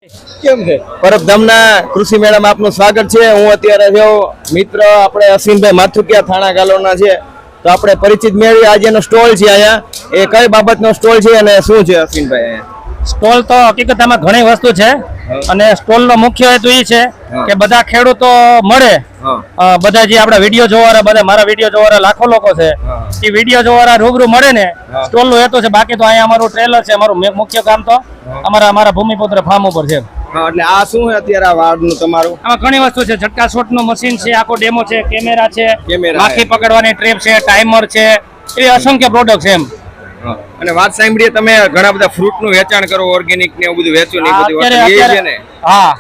કેમ છે પરબધામના કૃષિ મેળામાં આપનું સ્વાગત છે। હું અત્યારે જો મિત્ર આપણે અશ્વિનભાઈ માથુકિયા થાણા ગાલોના છે, તો આપણે પરિચિત મેળવી આજનો સ્ટોલ છે અહીંયા, એ કઈ બાબતનો સ્ટોલ છે અને શું છે અશ્વિનભાઈ અહીંયા? સ્ટોલ તો હકીકતમાં ઘણી વસ્તુ છે અને સ્ટોલ નો મુખ્ય હેતુ એ છે કે બધા ખેડૂતો મળે, બધા જે આપણા વિડીયો જોવાના, બધા મારા વિડીયો જોવાના લાખો લોકો છે, એ વિડીયો જોવાના રૂબરૂ મળે ને સ્ટોલ નો હેતુ છે। બાકી તો અહીંયા અમારું ટ્રેલર છે, અમારું મુખ્ય કામ તો અમારા ભૂમિપુત્ર ફાર્મ ઉપર છે। એટલે આ શું છે અત્યારે આ વાડનું તમારું? આમાં ઘણી વસ્તુ છે, ઝટકા શોટ નું મશીન છે, આખો ડેમો છે, કેમેરા છે, કેમેરા માખી પકડવાની ટ્રેપ છે, ટાઈમર છે, એ અસંખ્ય પ્રોડક્ટ છે એમ। અને વાત સાંભળીએ તમે ઘણા બધા ફ્રૂટ નું વેચાણ કરો, ઓર્ગેનિક ને એવું બધું વેચો ને એ બધું છે ને? હા,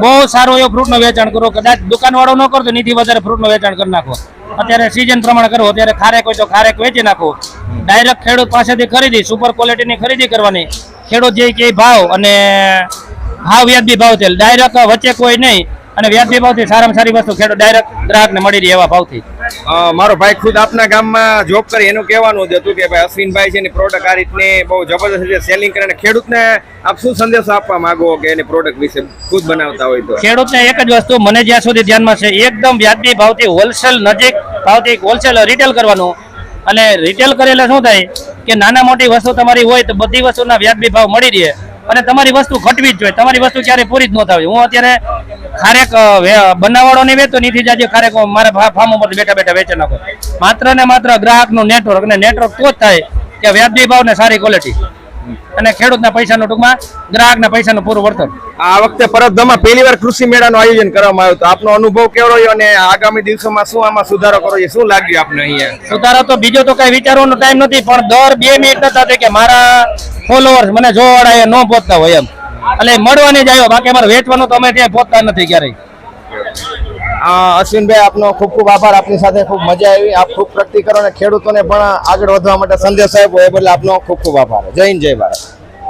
બહુ સારું એવું ફ્રૂટ નું વેચાણ કરો, કદાચ દુકાન વાળો ન કરતો નીથી વધારે ફ્રૂટ નું વેચાણ કરી નાખો। અત્યારે સીઝન પ્રમાણે કરો, અત્યારે ખારેક હોય તો ખારેક વેચી નાખો, ડાયરેક્ટ ખેડૂત પાસેથી ખરીદી, સુપર ક્વોલિટી ની ખરીદી કરવાની, ખેડૂત જે કે ભાવ અને ભાવ વ્યાજબી ભાવ છે, ડાયરેક્ટ વચ્ચે કોઈ નહીં, અને વ્યાજબી ભાવથી સારામાં સારી વસ્તુ ખેડૂત ડાયરેક્ટ ગ્રાહકને મળી રહે એવા ભાવથી। મારો ભાઈ ખુદ આપના ગામમાં જોબ કરે, એનું કહેવાનું હતું કે ભાઈ અશ્વિનભાઈ છે એની પ્રોડક્ટ આ રીતની બહુ જબરદસ્ત રીતે સેલિંગ કરે, ખેડૂતને આપ શું સંદેશો આપવા માંગો કે એની પ્રોડક્ટ વિશે ખુદ બનાવતા હોય તો? ખેડૂતને એક જ વસ્તુ મને જ્યાં સુધી ધ્યાનમાં છે, એકદમ વ્યાજબી ભાવથી હોલસેલ નજીક ભાવથી હોલસેલ રિટેલ કરવાનું, અને રિટેલ કરેલા શું થાય કે નાના મોટી વસ્તુ તમારી હોય તો બધી વસ્તુના વ્યાજબી ભાવ મળી રહે, અને તમારી વસ્તુ ઘટવી જ જોઈએ, તમારી વસ્તુ ક્યારે પૂરી જ ન થવી। હું અત્યારે ખારેક બનાવવાળો નહીં વેચતો, નીથી જાજે ખારેક મારા ફાર્મ ઉપર બેઠા બેઠા વેચી નાખો, માત્ર ને માત્ર ગ્રાહકનું નેટવર્ક, અને નેટવર્ક તો જ થાય કે વ્યાજબી ભાવ ને સારી ક્વોલિટી અને ખેડૂતના પૈસાનું ટૂંકમાં ગ્રાહકના પૈસાનું પૂરું વળતર। આ વખતે પરબધામમાં પહેલી વાર કૃષિ મેળાનું આયોજન કરવામાં આવ્યું, તો આપનો અનુભવ કેવો રહ્યો અને આગામી દિવસોમાં શું આમાં સુધારો કરો છે, શું લાગ્યું આપને અહીંયા? સુધારો તો બીજો તો કઈ વિચારવાનો ટાઈમ નથી, પણ દર 2 મિનિટ નથી કે મારા ફોલોઅર્સ મને જોવાવાળા એ ન પહોંચતા હોય એમ, એટલે મળવાની જ આવ્યો, બાકી અમારે વેચવાનું તો અમે ત્યાં પહોંચતા નથી ક્યારેય। અશ્વિનભાઈ આપનો ખૂબ ખૂબ આભાર, આપની સાથે ખૂબ મજા આવી, આપ ખૂબ પ્રગતિ કરો અને ખેડૂતોને પણ આગળ વધવા માટે સંદેશ આપ્યો, એ બદલ આપનો ખૂબ ખૂબ આભાર। જય હિન્દ, જય ભારત।